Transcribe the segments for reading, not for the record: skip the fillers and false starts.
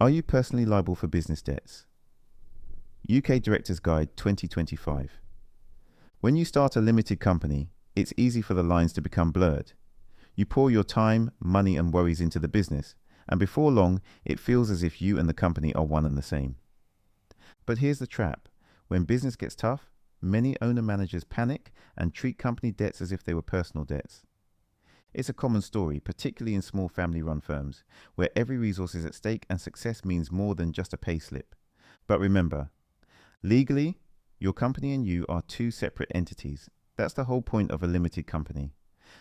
Are you personally liable for business debts? UK Director's Guide 2025. When you start a limited company, it's easy for the lines to become blurred. You pour your time, money, and worries into the business, and before long, it feels as if you and the company are one and the same. But here's the trap. When business gets tough, many owner-managers panic and treat company debts as if they were personal debts. It's a common story, particularly in small family-run firms, where every resource is at stake and success means more than just a payslip. But remember, legally, your company and you are two separate entities. That's the whole point of a limited company.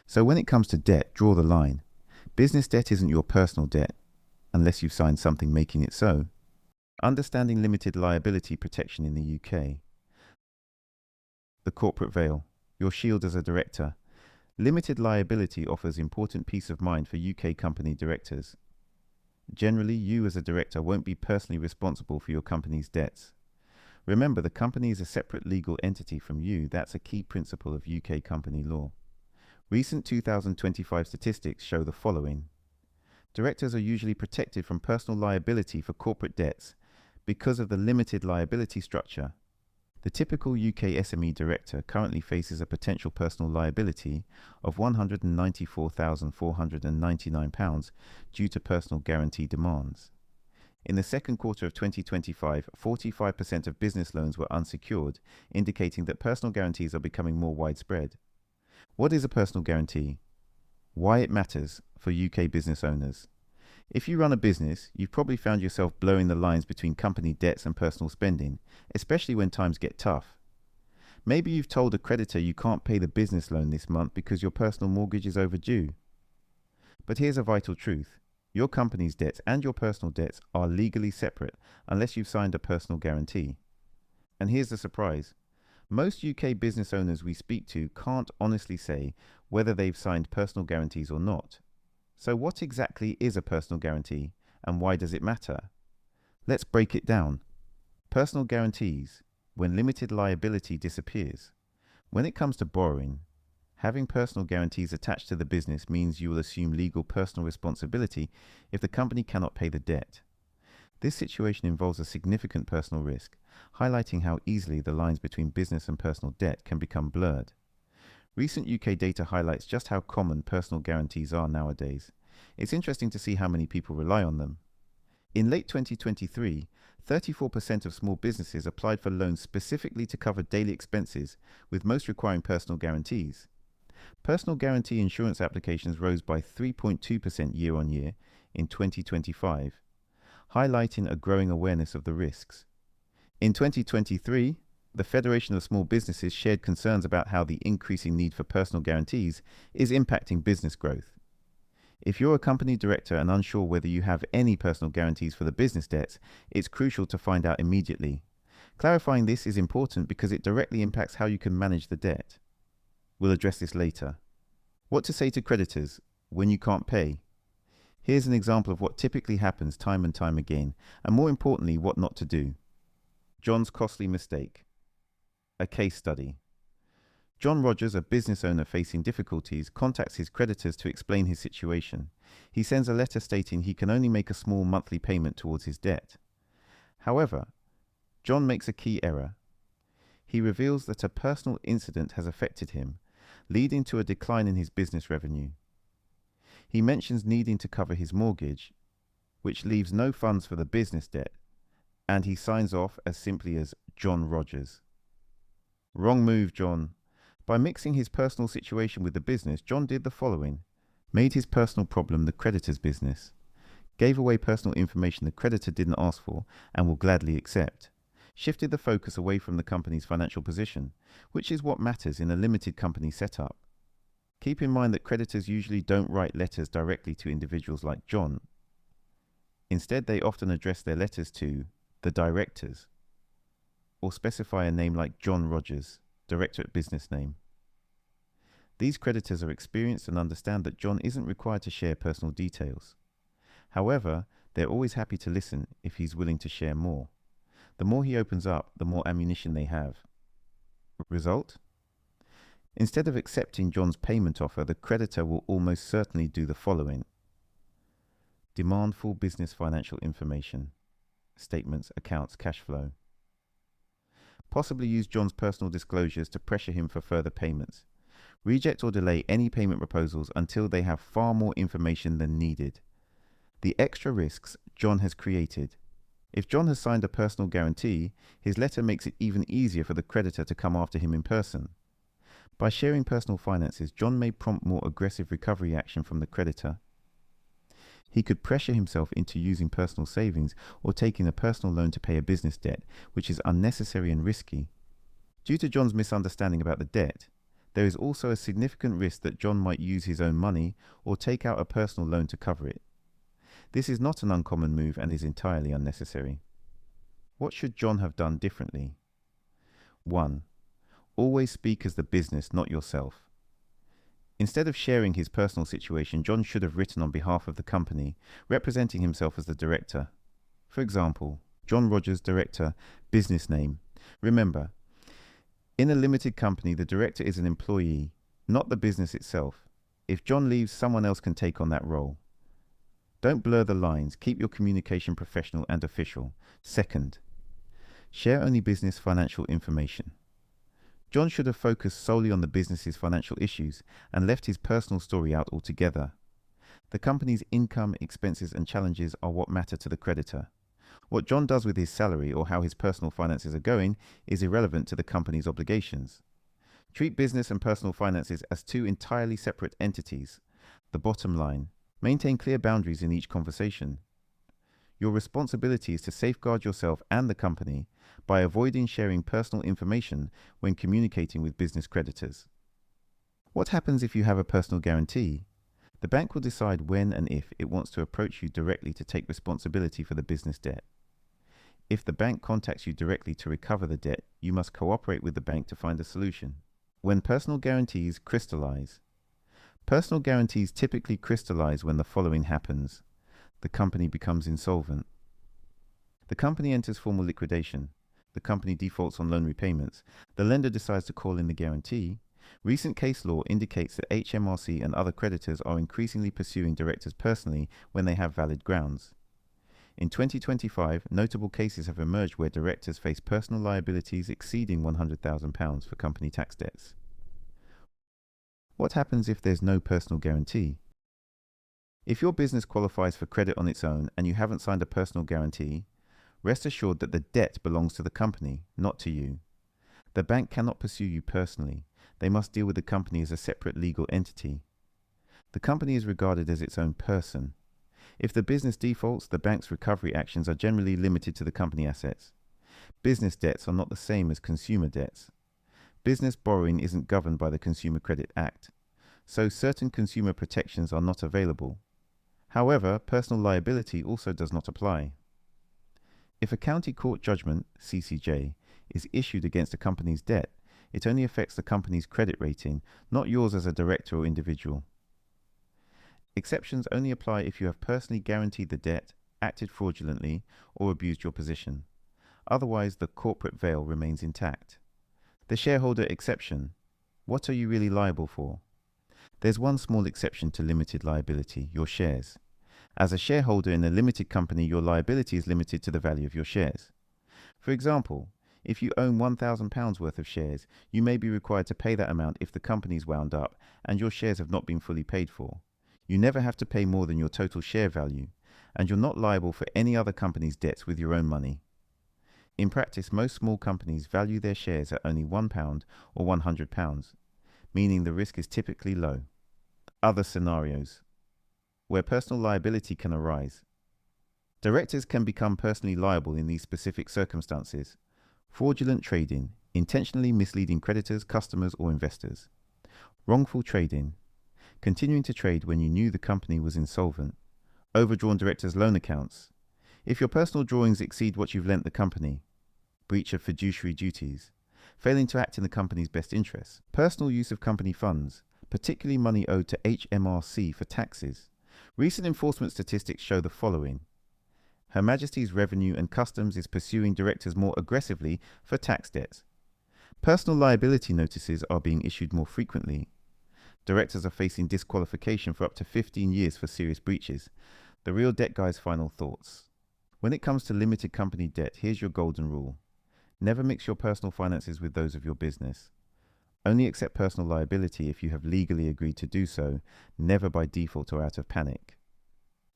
So when it comes to debt, draw the line. Business debt isn't your personal debt, unless you've signed something making it so. Understanding limited liability protection in the UK. The corporate veil, your shield as a director. Limited liability offers important peace of mind for UK company directors. Generally, you as a director won't be personally responsible for your company's debts. Remember, the company is a separate legal entity from you. That's a key principle of UK company law. Recent 2025 statistics show the following. Directors are usually protected from personal liability for corporate debts because of the limited liability structure. The typical UK SME director currently faces a potential personal liability of £194,499 due to personal guarantee demands. In the second quarter of 2025, 45% of business loans were unsecured, indicating that personal guarantees are becoming more widespread. What is a personal guarantee? Why it matters for UK business owners. If you run a business, you've probably found yourself blurring the lines between company debts and personal spending, especially when times get tough. Maybe you've told a creditor you can't pay the business loan this month because your personal mortgage is overdue. But here's a vital truth. Your company's debts and your personal debts are legally separate unless you've signed a personal guarantee. And here's the surprise. Most UK business owners we speak to can't honestly say whether they've signed personal guarantees or not. So what exactly is a personal guarantee and why does it matter? Let's break it down. Personal guarantees, when limited liability disappears. When it comes to borrowing, having personal guarantees attached to the business means you will assume legal personal responsibility if the company cannot pay the debt. This situation involves a significant personal risk, highlighting how easily the lines between business and personal debt can become blurred. Recent UK data highlights just how common personal guarantees are nowadays. It's interesting to see how many people rely on them. In late 2023, 34% of small businesses applied for loans specifically to cover daily expenses, with most requiring personal guarantees. Personal guarantee insurance applications rose by 3.2% year-on-year in 2025, highlighting a growing awareness of the risks. In 2023, the Federation of Small Businesses shared concerns about how the increasing need for personal guarantees is impacting business growth. If you're a company director and unsure whether you have any personal guarantees for the business debts, it's crucial to find out immediately. Clarifying this is important because it directly impacts how you can manage the debt. We'll address this later. What to say to creditors when you can't pay? Here's an example of what typically happens time and time again, and more importantly, what not to do. John's costly mistake. A case study. John Rogers, a business owner facing difficulties, contacts his creditors to explain his situation. He sends a letter stating he can only make a small monthly payment towards his debt. However, John makes a key error. He reveals that a personal incident has affected him, leading to a decline in his business revenue. He mentions needing to cover his mortgage, which leaves no funds for the business debt, and he signs off as simply as John Rogers. Wrong move, John. By mixing his personal situation with the business, John did the following. Made his personal problem the creditor's business. Gave away personal information the creditor didn't ask for and will gladly accept. Shifted the focus away from the company's financial position, which is what matters in a limited company setup. Keep in mind that creditors usually don't write letters directly to individuals like John. Instead, they often address their letters to the directors, or specify a name like John Rogers, directorate business name. These creditors are experienced and understand that John isn't required to share personal details. However, they're always happy to listen if he's willing to share more. The more he opens up, the more ammunition they have. Result? Instead of accepting John's payment offer, the creditor will almost certainly do the following. Demand full business financial information. Statements, accounts, cash flow. Possibly use John's personal disclosures to pressure him for further payments. Reject or delay any payment proposals until they have far more information than needed. The extra risks John has created. If John has signed a personal guarantee, his letter makes it even easier for the creditor to come after him in person. By sharing personal finances, John may prompt more aggressive recovery action from the creditor. He could pressure himself into using personal savings or taking a personal loan to pay a business debt, which is unnecessary and risky. Due to John's misunderstanding about the debt, there is also a significant risk that John might use his own money or take out a personal loan to cover it. This is not an uncommon move and is entirely unnecessary. What should John have done differently? 1. Always speak as the business, not yourself. Instead of sharing his personal situation, John should have written on behalf of the company, representing himself as the director. For example, John Rogers, Director, business name. Remember, in a limited company, the director is an employee, not the business itself. If John leaves, someone else can take on that role. Don't blur the lines. Keep your communication professional and official. 2nd, share only business financial information. John should have focused solely on the business's financial issues and left his personal story out altogether. The company's income, expenses, and challenges are what matter to the creditor. What John does with his salary or how his personal finances are going is irrelevant to the company's obligations. Treat business and personal finances as two entirely separate entities. The bottom line, maintain clear boundaries in each conversation. Your responsibility is to safeguard yourself and the company by avoiding sharing personal information when communicating with business creditors. What happens if you have a personal guarantee? The bank will decide when and if it wants to approach you directly to take responsibility for the business debt. If the bank contacts you directly to recover the debt, you must cooperate with the bank to find a solution. When personal guarantees crystallize. Personal guarantees typically crystallize when the following happens. The company becomes insolvent. The company enters formal liquidation. The company defaults on loan repayments. The lender decides to call in the guarantee. Recent case law indicates that HMRC and other creditors are increasingly pursuing directors personally when they have valid grounds. In 2025, notable cases have emerged where directors face personal liabilities exceeding £100,000 for company tax debts. What happens if there's no personal guarantee? If your business qualifies for credit on its own and you haven't signed a personal guarantee, rest assured that the debt belongs to the company, not to you. The bank cannot pursue you personally. They must deal with the company as a separate legal entity. The company is regarded as its own person. If the business defaults, the bank's recovery actions are generally limited to the company assets. Business debts are not the same as consumer debts. Business borrowing isn't governed by the Consumer Credit Act, so certain consumer protections are not available. However, personal liability also does not apply. If a county court judgment, CCJ, is issued against a company's debt, it only affects the company's credit rating, not yours as a director or individual. Exceptions only apply if you have personally guaranteed the debt, acted fraudulently, or abused your position. Otherwise, the corporate veil remains intact. The shareholder exception. What are you really liable for? There's one small exception to limited liability, your shares. As a shareholder in a limited company, your liability is limited to the value of your shares. For example, if you own £1,000 worth of shares, you may be required to pay that amount if the company is wound up and your shares have not been fully paid for. You never have to pay more than your total share value, and you're not liable for any other company's debts with your own money. In practice, most small companies value their shares at only £1 or £100, meaning the risk is typically low. Other scenarios where personal liability can arise. Directors can become personally liable in these specific circumstances. Fraudulent trading, intentionally misleading creditors, customers, or investors. Wrongful trading, continuing to trade when you knew the company was insolvent. Overdrawn directors' loan accounts. If your personal drawings exceed what you've lent the company. Breach of fiduciary duties. Failing to act in the company's best interests. Personal use of company funds, particularly money owed to HMRC for taxes. Recent enforcement statistics show the following. Her Majesty's Revenue and Customs is pursuing directors more aggressively for tax debts. Personal liability notices are being issued more frequently. Directors are facing disqualification for up to 15 years for serious breaches. The Real Debt Guy's final thoughts. When it comes to limited company debt, here's your golden rule. Never mix your personal finances with those of your business. Only accept personal liability if you have legally agreed to do so, never by default or out of panic.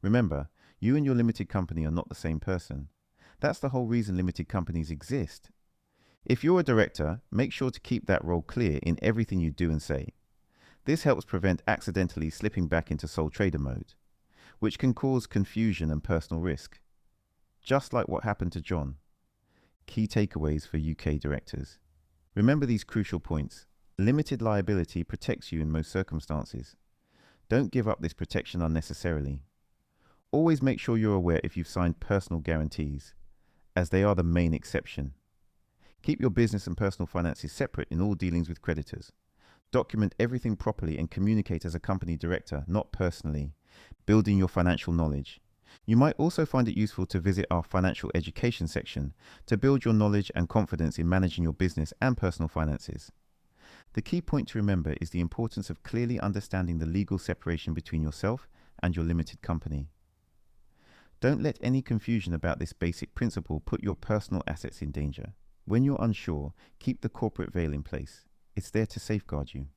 Remember, you and your limited company are not the same person. That's the whole reason limited companies exist. If you're a director, make sure to keep that role clear in everything you do and say. This helps prevent accidentally slipping back into sole trader mode, which can cause confusion and personal risk. Just like what happened to John. Key takeaways for UK directors. Remember these crucial points. Limited liability protects you in most circumstances. Don't give up this protection unnecessarily. Always make sure you're aware if you've signed personal guarantees, as they are the main exception. Keep your business and personal finances separate in all dealings with creditors. Document everything properly and communicate as a company director, not personally, building your financial knowledge. You might also find it useful to visit our financial education section to build your knowledge and confidence in managing your business and personal finances. The key point to remember is the importance of clearly understanding the legal separation between yourself and your limited company. Don't let any confusion about this basic principle put your personal assets in danger. When you're unsure, keep the corporate veil in place. It's there to safeguard you.